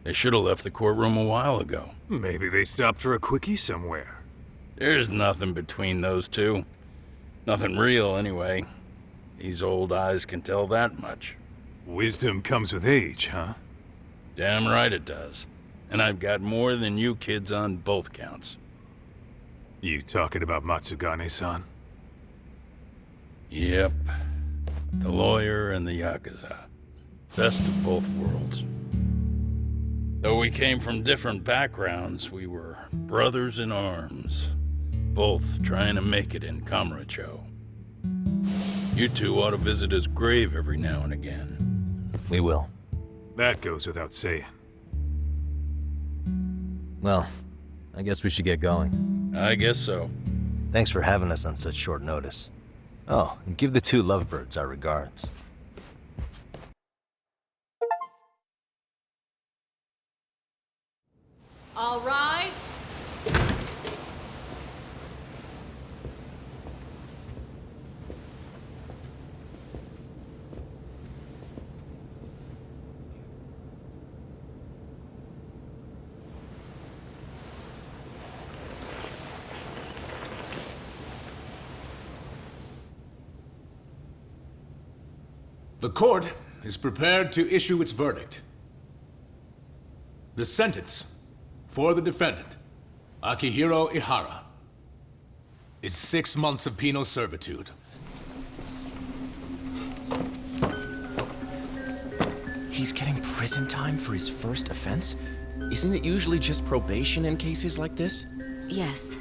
they should have left the courtroom a while ago. Maybe they stopped for a quickie somewhere. There's nothing between those two. Nothing real, anyway. These old eyes can tell that much. Wisdom comes with age, huh? Damn right it does. And I've got more than you kids on both counts. You talking about Matsugane-san? Yep. The lawyer and the Yakuza. Best of both worlds. Though we came from different backgrounds, we were brothers in arms. Both trying to make it in Kamurocho. You two ought to visit his grave every now and again. We will. That goes without saying. Well, I guess we should get going. I guess so. Thanks for having us on such short notice. Oh, and give the two lovebirds our regards. All rise. The court is prepared to issue its verdict. The sentence for the defendant, Akihiro Ihara, is 6 months of penal servitude. He's getting prison time for his first offense? Isn't it usually just probation in cases like this? Yes.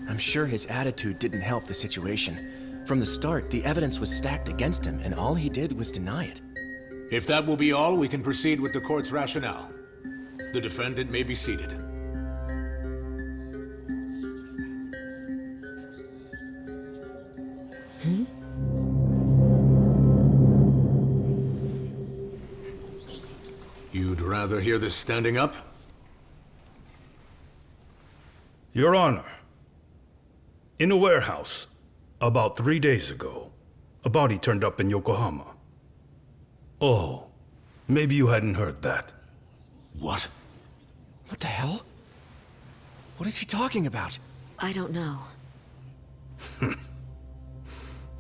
I'm sure his attitude didn't help the situation. From the start, the evidence was stacked against him, and all he did was deny it. If that will be all, we can proceed with the court's rationale. The defendant may be seated. You'd rather hear this standing up? Your Honor, in a warehouse, about 3 days ago, a body turned up in Yokohama. Oh, maybe you hadn't heard that. What? What the hell? What is he talking about? I don't know.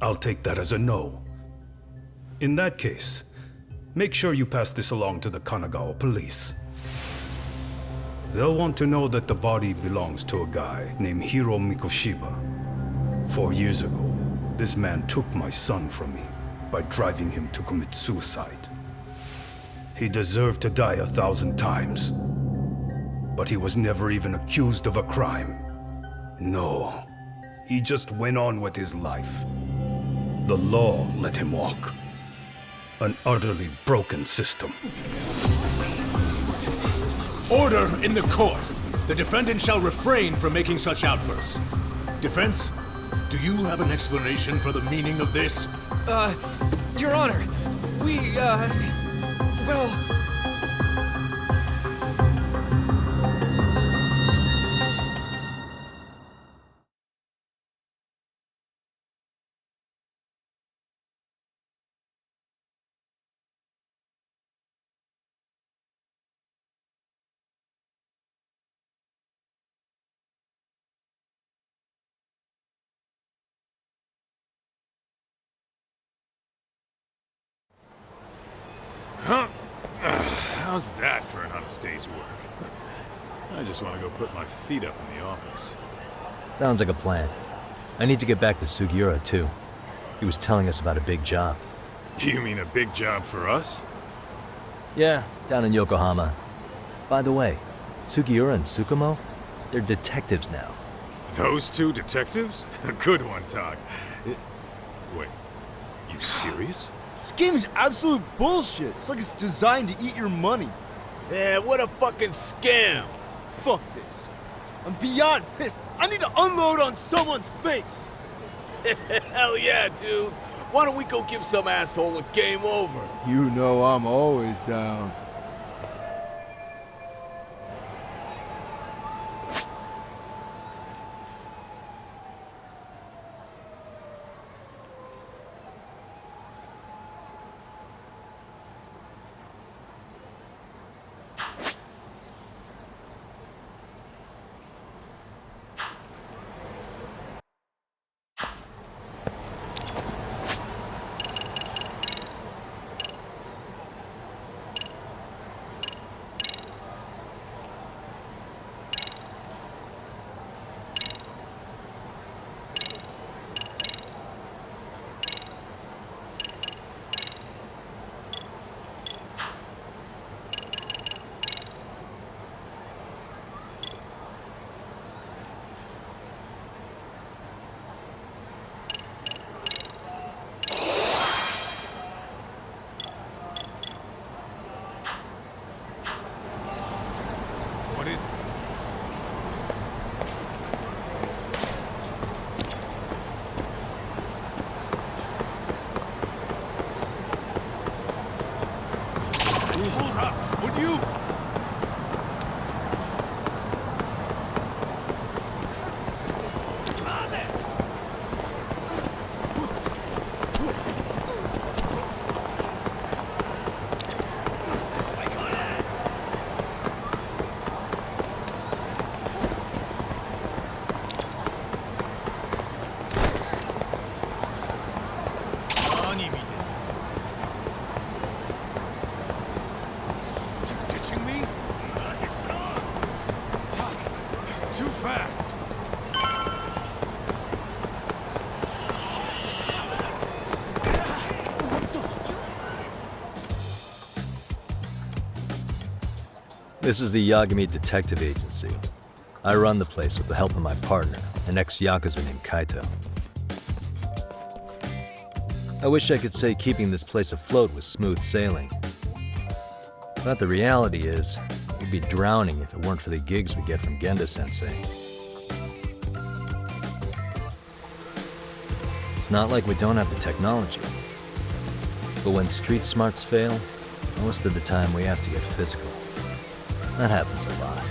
I'll take that as a no. In that case, make sure you pass this along to the Kanagawa police. They'll want to know that the body belongs to a guy named Hiro Mikoshiba. 4 years ago, this man took my son from me by driving him to commit suicide. He deserved to die 1,000 times, but he was never even accused of a crime. No, he just went on with his life. The law let him walk. An utterly broken system. Order in the court! The defendant shall refrain from making such outbursts. Defense, do you have an explanation for the meaning of this? Your Honor, well... Huh? How's that for an honest day's work? I just want to go put my feet up in the office. Sounds like a plan. I need to get back to Sugiura, too. He was telling us about a big job. You mean a big job for us? Yeah, down in Yokohama. By the way, Sugiura and Tsukumo, they're detectives now. Those two detectives? Good one, Tog. Wait, you serious? This game is absolute bullshit. It's like it's designed to eat your money. Yeah, what a fucking scam. Fuck this. I'm beyond pissed. I need to unload on someone's face. Hell yeah, dude. Why don't we go give some asshole a game over? You know I'm always down. What is it? Hold up! Would you? This is the Yagami Detective Agency. I run the place with the help of my partner, an ex-Yakuza named Kaito. I wish I could say keeping this place afloat was smooth sailing. But the reality is, we'd be drowning if it weren't for the gigs we get from Genda-sensei. It's not like we don't have the technology. But when street smarts fail, most of the time we have to get physical. That happens a lot.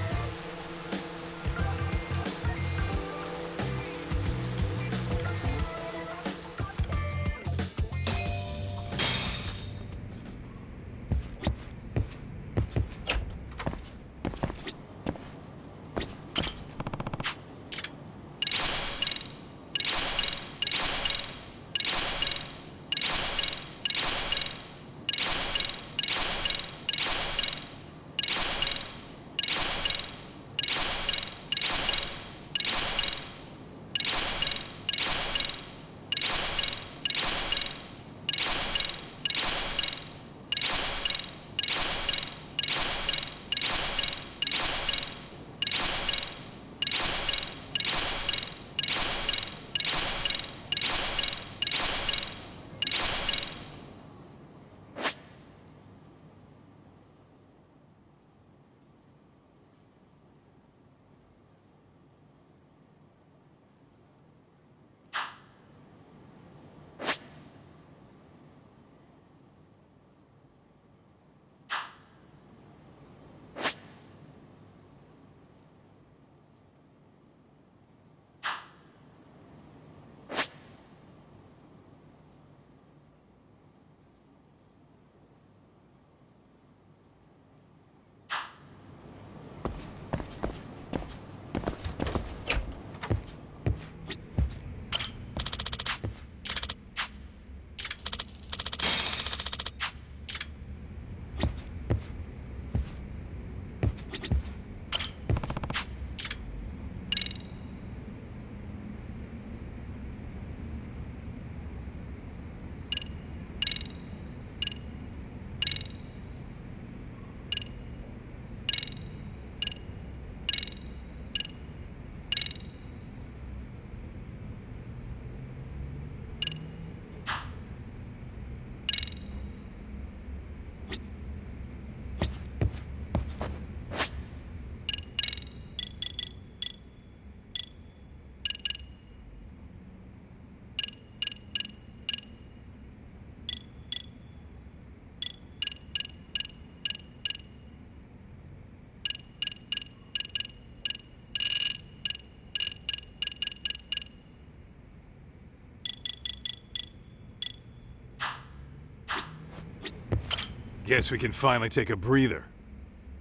Guess we can finally take a breather.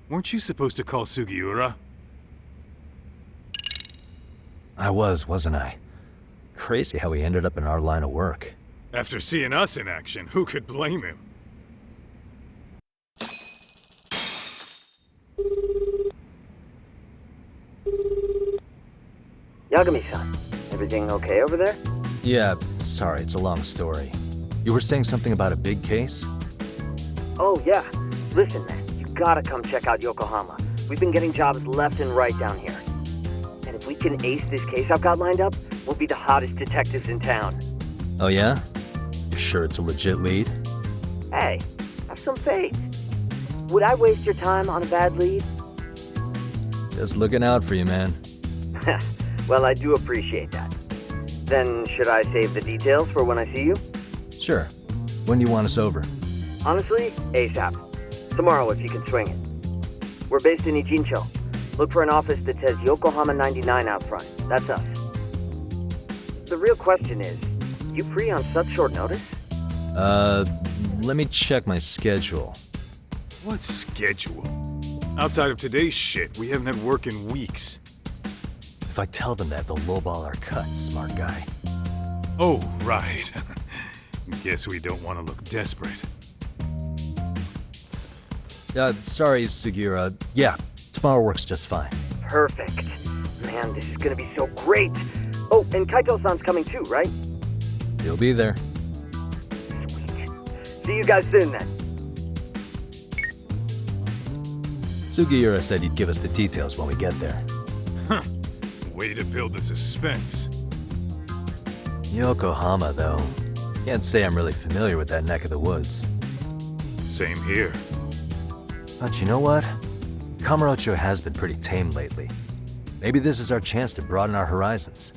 Weren't you supposed to call Sugiura? I wasn't I? Crazy how he ended up in our line of work. After seeing us in action, who could blame him? Yagami-san, everything okay over there? Yeah, sorry, it's a long story. You were saying something about a big case? Oh, yeah. Listen, man, you gotta come check out Yokohama. We've been getting jobs left and right down here. And if we can ace this case I've got lined up, we'll be the hottest detectives in town. Oh yeah? You sure it's a legit lead? Hey, have some faith. Would I waste your time on a bad lead? Just looking out for you, man. Well, I do appreciate that. Then, should I save the details for when I see you? Sure. When do you want us over? Honestly, ASAP. Tomorrow if you can swing it. We're based in Ichincho. Look for an office that says Yokohama 99 out front. That's us. The real question is, you free on such short notice? Let me check my schedule. What schedule? Outside of today's shit, we haven't had work in weeks. If I tell them that, they'll lowball our cut, smart guy. Oh, right. Guess we don't want to look desperate. Sorry, Sugiura. Yeah, tomorrow works just fine. Perfect. Man, this is gonna be so great. Oh, and Kaito-san's coming too, right? He'll be there. Sweet. See you guys soon then. Sugiura said he'd give us the details when we get there. Huh. Way to build the suspense. Yokohama, though. Can't say I'm really familiar with that neck of the woods. Same here. But you know what? Kamurocho has been pretty tame lately. Maybe this is our chance to broaden our horizons.